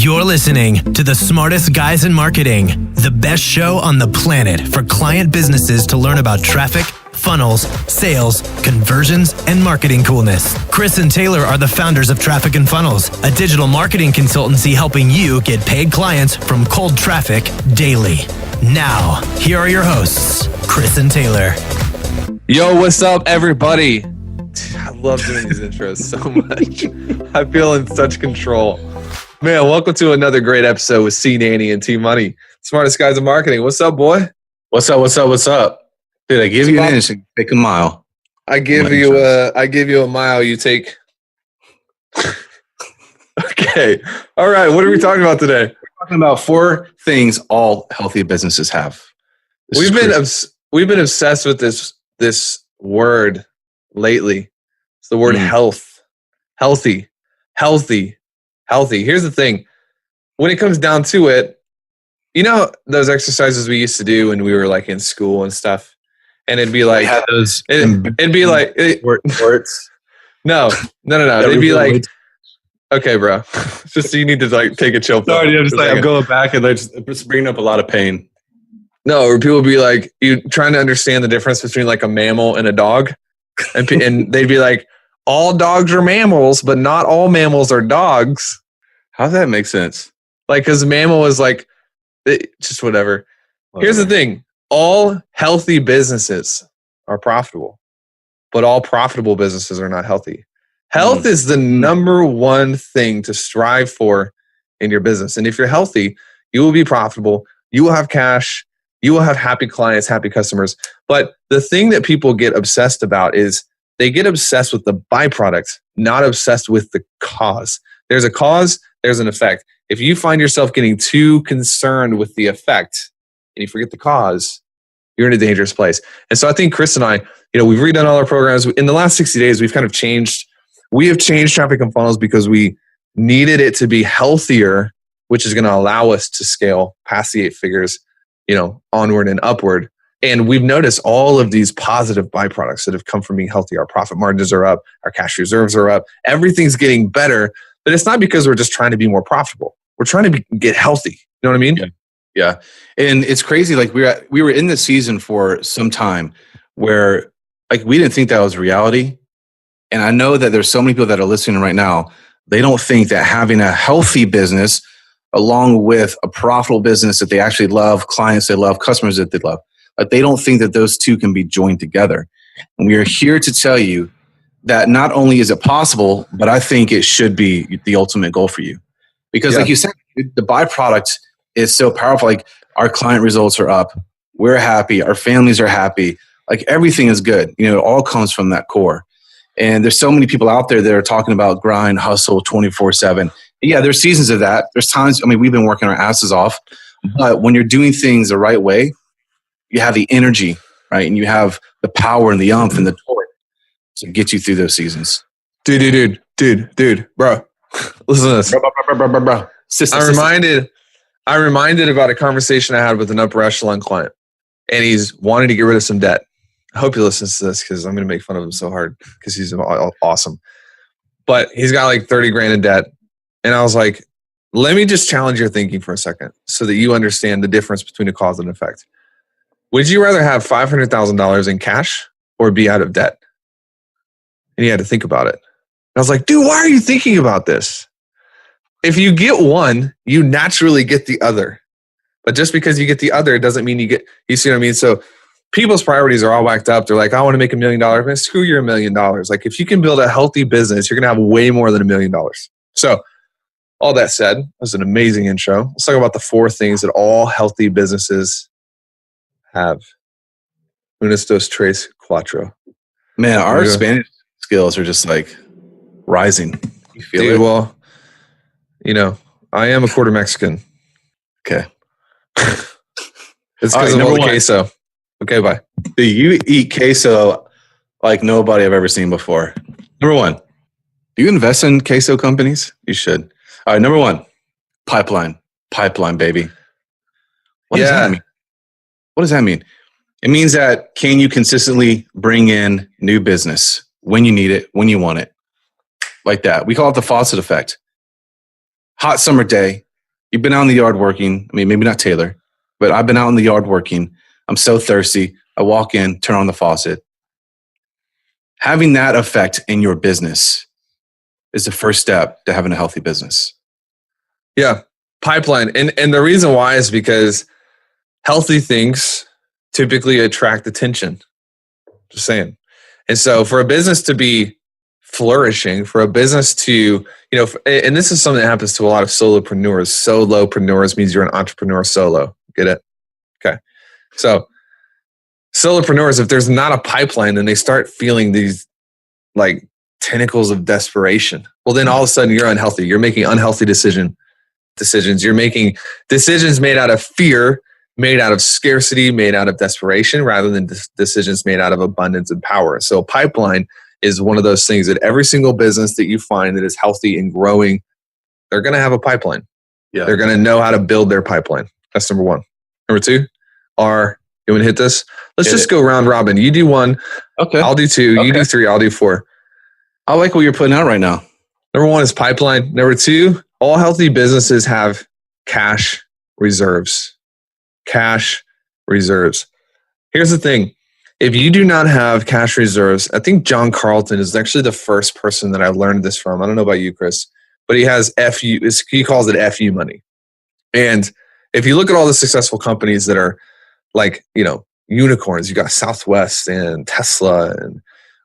You're listening to the smartest guys in marketing, the best show on the planet for client businesses to learn about traffic, funnels, sales, conversions, and marketing coolness. Chris and Taylor are the founders of Traffic and Funnels, a digital marketing consultancy helping you get paid clients from cold traffic daily. Now, here are your hosts, Chris and Taylor. Yo, what's up, everybody? I love doing these intros so much. I feel in such control. Man, welcome to another great episode with C. Nanny and T Money, smartest guys in marketing. What's up, boy? What's up? Did I give you an inch and take a mile? I give you a mile, you take. Okay. All right. What are we talking about today? We're talking about 4 things all healthy businesses have. We've been obsessed with this word lately. It's the word health. Healthy. Here's the thing. When it comes down to it, you know those exercises we used to do when we were like in school and stuff? And it'd be like, it'd be like, words. No. It'd be like, okay, bro. Just so you need to like take a chill pill. Sorry, I'm going back and it's bringing up a lot of pain. No, or people would be like, you trying to understand the difference between like a mammal and a dog. And they'd be like, all dogs are mammals, but not all mammals are dogs. How does that make sense? Like, because mammal is like, just whatever. Here's the thing. All healthy businesses are profitable, but all profitable businesses are not healthy. Health is the number one thing to strive for in your business. And if you're healthy, you will be profitable. You will have cash. You will have happy clients, happy customers. But the thing that people get obsessed about is they get obsessed with the byproduct, not obsessed with the cause. There's a cause, there's an effect. If you find yourself getting too concerned with the effect and you forget the cause, you're in a dangerous place. And so I think Chris and I, we've redone all our programs. In the last 60 days, we've kind of changed. We have changed Traffic and Funnels because we needed it to be healthier, which is going to allow us to scale past the 8 figures, onward and upward. And we've noticed all of these positive byproducts that have come from being healthy. Our profit margins are up. Our cash reserves are up. Everything's getting better. But it's not because we're just trying to be more profitable. We're trying to get healthy. You know what I mean? Yeah. And it's crazy. Like we were in this season for some time where like we didn't think that was reality. And I know that there's so many people that are listening right now. They don't think that having a healthy business along with a profitable business that they actually love, clients they love, customers that they love, like they don't think that those two can be joined together. And we are here to tell you that not only is it possible, but I think it should be the ultimate goal for you. Because like you said, the byproduct is so powerful. Like our client results are up. We're happy. Our families are happy. Like everything is good. It all comes from that core. And there's so many people out there that are talking about grind, hustle 24/7. Yeah, there's seasons of that. There's times, we've been working our asses off. But when you're doing things the right way, you have the energy, right? And you have the power and the umph and the torque to get you through those seasons. Dude, bro. Listen to this. Bro. I reminded about a conversation I had with an upper echelon client, and he's wanting to get rid of some debt. I hope he listens to this because I'm going to make fun of him so hard because he's awesome. But he's got like 30 grand in debt. And I was like, let me just challenge your thinking for a second so that you understand the difference between a cause and effect. Would you rather have $500,000 in cash or be out of debt? And he had to think about it. And I was like, dude, why are you thinking about this? If you get one, you naturally get the other. But just because you get the other, it doesn't mean you see what I mean? So people's priorities are all whacked up. They're like, I want to make $1 million. Man, screw your $1 million. Like if you can build a healthy business, you're going to have way more than $1 million. So all that said, it was an amazing intro. Let's talk about the 4 things that all healthy businesses have. Unos, dos, tres, cuatro. Man, our Spanish skills are just like rising. You feel it? Well, I am a quarter Mexican. Okay. It's because of all the queso. Okay, bye. Do you eat queso like nobody I've ever seen before? Number 1, do you invest in queso companies? You should. All right, number 1, pipeline, baby. What does that mean? What does that mean? It means that can you consistently bring in new business when you need it, when you want it, like that. We call it the Faucet Effect. Hot summer day, You've been out in the yard working. I mean, maybe not Taylor, but I've been out in the yard working. I'm so thirsty. I walk in, turn on the faucet. Having that effect in your business is the first step to having a healthy business. Yeah. Pipeline. And the reason why is because healthy things typically attract attention. Just saying. And so for a business to be flourishing, for a business to, and this is something that happens to a lot of solopreneurs. Solopreneurs means you're an entrepreneur solo. Get it? Okay. So solopreneurs, if there's not a pipeline, then they start feeling these like tentacles of desperation. Well, then all of a sudden you're unhealthy. You're making unhealthy decisions. You're making decisions made out of fear, made out of scarcity, made out of desperation, rather than decisions made out of abundance and power. So pipeline is one of those things that every single business that you find that is healthy and growing, they're going to have a pipeline. Yeah. They're going to know how to build their pipeline. That's number one. Number two, you want to hit this? Let's just go round robin. You do one. Okay. I'll do two. Okay. You do three. I'll do four. I like what you're putting out right now. Number one is pipeline. Number two, all healthy businesses have cash reserves. Cash reserves. Here's the thing. If you do not have cash reserves, I think John Carlton is actually the first person that I learned this from. I don't know about you, Chris, but he has FU. He calls it FU money. And if you look at all the successful companies that are like, unicorns, you got Southwest and Tesla and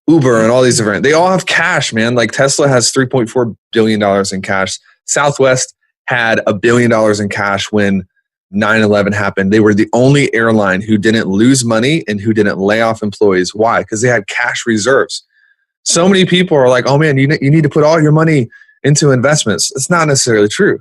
Uber and all these different, they all have cash, man. Like Tesla has $3.4 billion in cash. Southwest had $1 billion in cash when 9/11 happened. They were the only airline who didn't lose money and who didn't lay off employees. Why? Because they had cash reserves. So many people are like, oh man, you need to put all your money into investments. It's not necessarily true.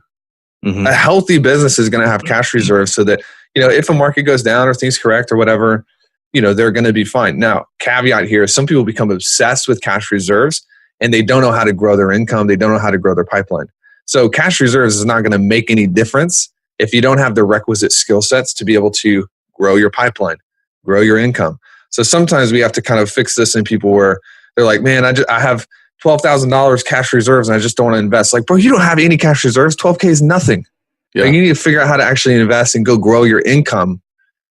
Mm-hmm. A healthy business is going to have cash reserves so that, if a market goes down or things correct or whatever, they're going to be fine. Now, caveat here, some people become obsessed with cash reserves and they don't know how to grow their income. They don't know how to grow their pipeline. So cash reserves is not going to make any difference if you don't have the requisite skill sets to be able to grow your pipeline, grow your income. So sometimes we have to kind of fix this in people where they're like, man, I have $12,000 cash reserves and I just don't want to invest. Like, bro, you don't have any cash reserves. 12K is nothing. Yeah. Like, you need to figure out how to actually invest and go grow your income.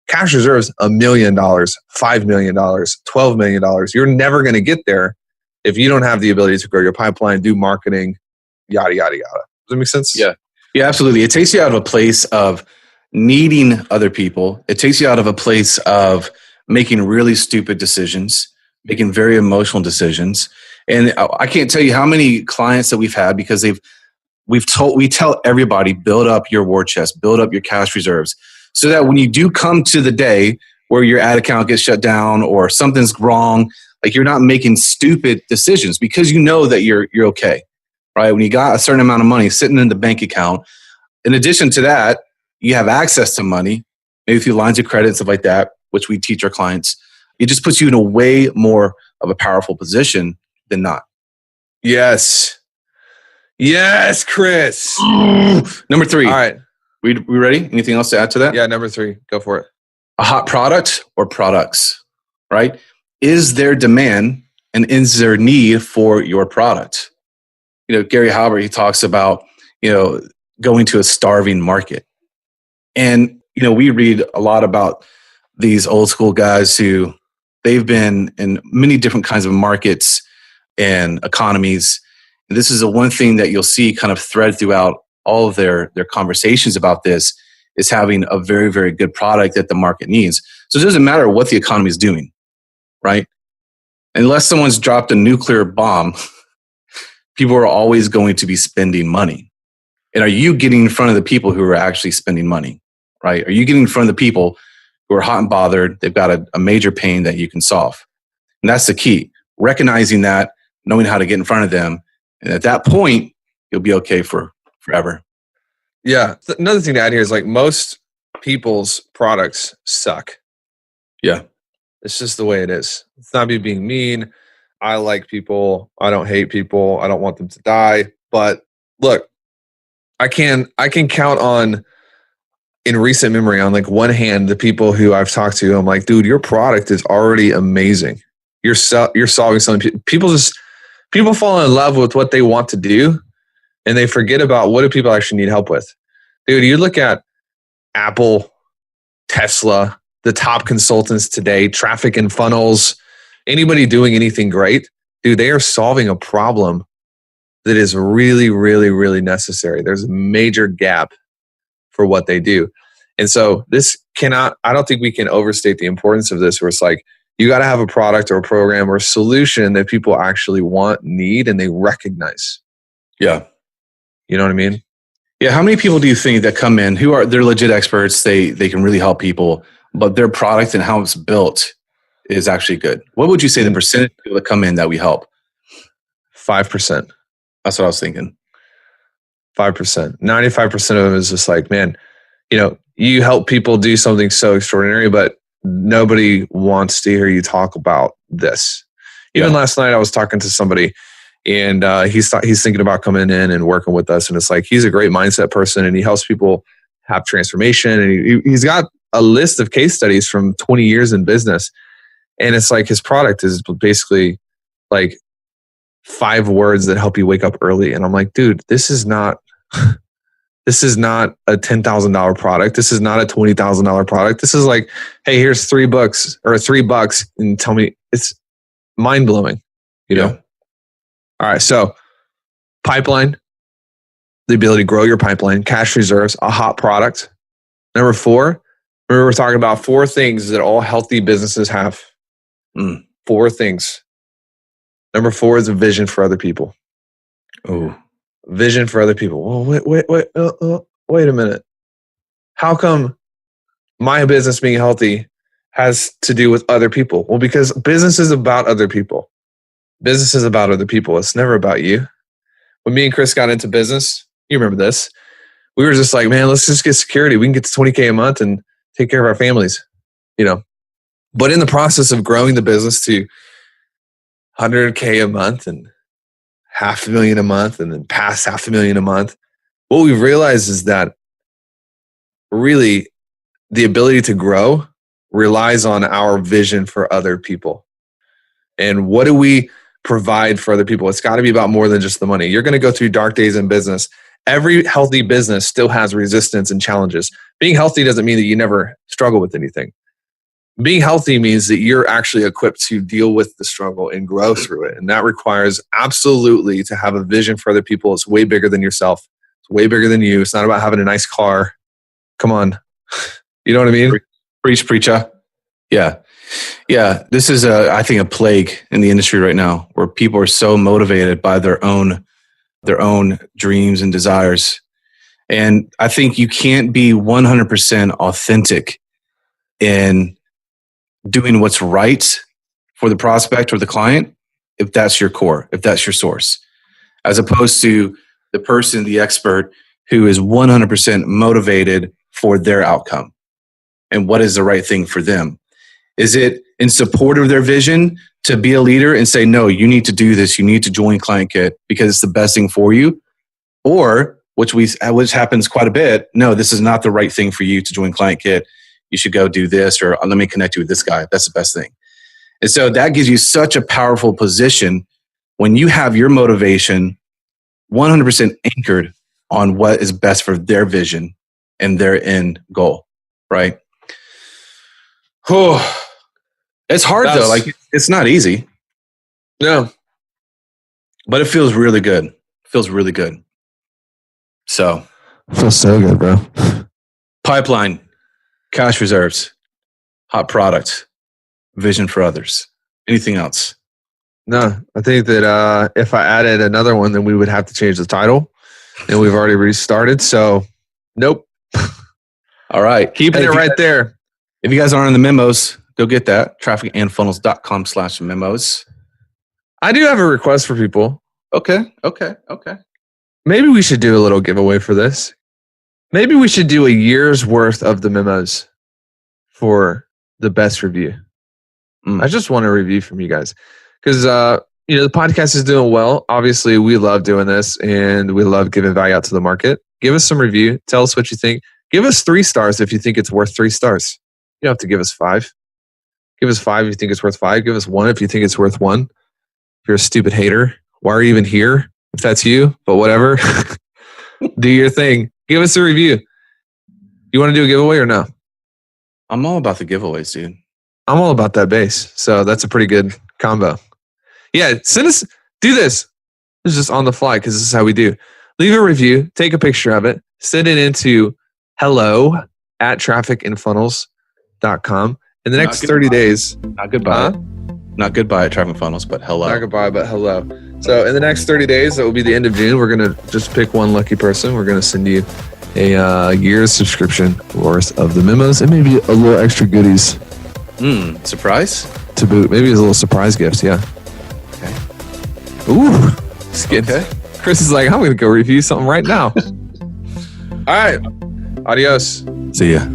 Cash reserves, $1 million, $5 million, $12 million. You're never going to get there if you don't have the ability to grow your pipeline, do marketing, yada, yada, yada. Does that make sense? Yeah. Yeah, absolutely. It takes you out of a place of needing other people. It takes you out of a place of making really stupid decisions, making very emotional decisions. And I can't tell you how many clients that we've had because we tell everybody, build up your war chest, build up your cash reserves, so that when you do come to the day where your ad account gets shut down or something's wrong, like you're not making stupid decisions because you know that you're okay. Right? When you got a certain amount of money sitting in the bank account, in addition to that, you have access to money, maybe through lines of credit and stuff like that, which we teach our clients. It just puts you in a way more of a powerful position than not. Yes. Yes, Chris. Number three. All right. We ready? Anything else to add to that? Yeah, number three. Go for it. A hot product or products, right? Is there demand and is there need for your product? Gary Halbert, he talks about, going to a starving market. And, we read a lot about these old school guys who they've been in many different kinds of markets and economies. And this is the one thing that you'll see kind of thread throughout all of their conversations about this is having a very, very good product that the market needs. So it doesn't matter what the economy is doing, right? Unless someone's dropped a nuclear bomb, people are always going to be spending money. And are you getting in front of the people who are actually spending money, right? Are you getting in front of the people who are hot and bothered? They've got a major pain that you can solve. And that's the key. Recognizing that, knowing how to get in front of them. And at that point, you'll be okay for forever. Yeah. Another thing to add here is like most people's products suck. Yeah. It's just the way it is. It's not me being mean. I like people. I don't hate people. I don't want them to die. But look, I can count on, in recent memory, on like one hand, the people who I've talked to. I'm like, dude, your product is already amazing. You're solving something. People fall in love with what they want to do, and they forget about what do people actually need help with. Dude, you look at Apple, Tesla, the top consultants today, traffic and funnels, anybody doing anything great, dude, they are solving a problem that is really, really, really necessary. There's a major gap for what they do. And so I don't think we can overstate the importance of this, where it's like, you got to have a product or a program or a solution that people actually want, need, and they recognize. Yeah. You know what I mean? Yeah. How many people do you think that come in they're legit experts? They can really help people, but their product and how it's built is actually good. What would you say the percentage of people that come in that we help? 5%. That's what I was thinking. 5%. 95% of them is just like, man, you help people do something so extraordinary, but nobody wants to hear you talk about this. Even last night, I was talking to somebody, and he's thinking about coming in and working with us. And it's like, he's a great mindset person, and he helps people have transformation. And he's got a list of case studies from 20 years in business. And it's like, his product is basically like 5 words that help you wake up early. And I'm like, dude, this is not a $10,000 product. This is not a $20,000 product. This is like, hey, here's $3 and tell me. It's mind blowing, you know? All right. So pipeline, the ability to grow your pipeline, cash reserves, a hot product. Number 4, remember we're talking about 4 things that all healthy businesses have. 4 things. Number 4 is a vision for other people. Oh, vision for other people. Well, wait a minute. How come my business being healthy has to do with other people? Well, because business is about other people. Business is about other people. It's never about you. When me and Chris got into business, you remember this, we were just like, man, let's just get security. We can get to $20K a month and take care of our families, But in the process of growing the business to $100K a month and $500,000 a month and then past $500,000 a month, what we've realized is that really the ability to grow relies on our vision for other people. And what do we provide for other people? It's got to be about more than just the money. You're going to go through dark days in business. Every healthy business still has resistance and challenges. Being healthy doesn't mean that you never struggle with anything. Being healthy means that you're actually equipped to deal with the struggle and grow through it. And that requires absolutely to have a vision for other people. It's way bigger than yourself. It's way bigger than you. It's not about having a nice car. Come on. You know what I mean? Preach, preacher. Yeah. Yeah. This is, I think, a plague in the industry right now, where people are so motivated by their own dreams and desires. And I think you can't be 100% authentic in doing what's right for the prospect or the client if that's your core, if that's your source, as opposed to the person, the expert, who is 100% motivated for their outcome and what is the right thing for them. Is it in support of their vision to be a leader and say, no, you need to do this, you need to join Client Kit because it's the best thing for you? Or, which happens quite a bit, no, this is not the right thing for you to join Client Kit. You should go do this, or let me connect you with this guy. That's the best thing. And so that gives you such a powerful position when you have your motivation 100% anchored on what is best for their vision and their end goal, right? Oh, it's hard though. Like, it's not easy. No. But it feels really good. It feels really good. So. It feels so good, bro. Pipeline. Cash reserves, hot product, vision for others. Anything else? No, I think that if I added another one, then we would have to change the title, and we've already restarted. So, nope. All right. Keeping it right there. If you guys aren't in the memos, go get that. trafficandfunnels.com/memos. I do have a request for people. Okay. Maybe we should do a little giveaway for this. Maybe we should do a year's worth of the memos for the best review. I just want a review from you guys because, the podcast is doing well. Obviously, we love doing this and we love giving value out to the market. Give us some review. Tell us what you think. Give us 3 stars if you think it's worth 3 stars. You don't have to give us 5. Give us 5 if you think it's worth 5. Give us 1 if you think it's worth 1. If you're a stupid hater, why are you even here? If that's you, but whatever. Do your thing. Give us a review. You want to do a giveaway or no? I'm all about the giveaways, dude. I'm all about that base. So that's a pretty good combo. Yeah, do this. It's just on the fly because this is how we do. Leave a review, take a picture of it, send it into hello@trafficandfunnels.com. In the next 30 days. Not goodbye. Not goodbye at Traffic Funnels, but hello. Not goodbye, but hello. So in the next 30 days, that will be the end of June. We're going to just pick one lucky person. We're going to send you a year's subscription worth of the memos and maybe a little extra goodies. Surprise? To boot. Maybe it's a little surprise gift. Yeah. Okay. Ooh. Okay. Chris is like, I'm going to go review something right now. All right. Adios. See ya.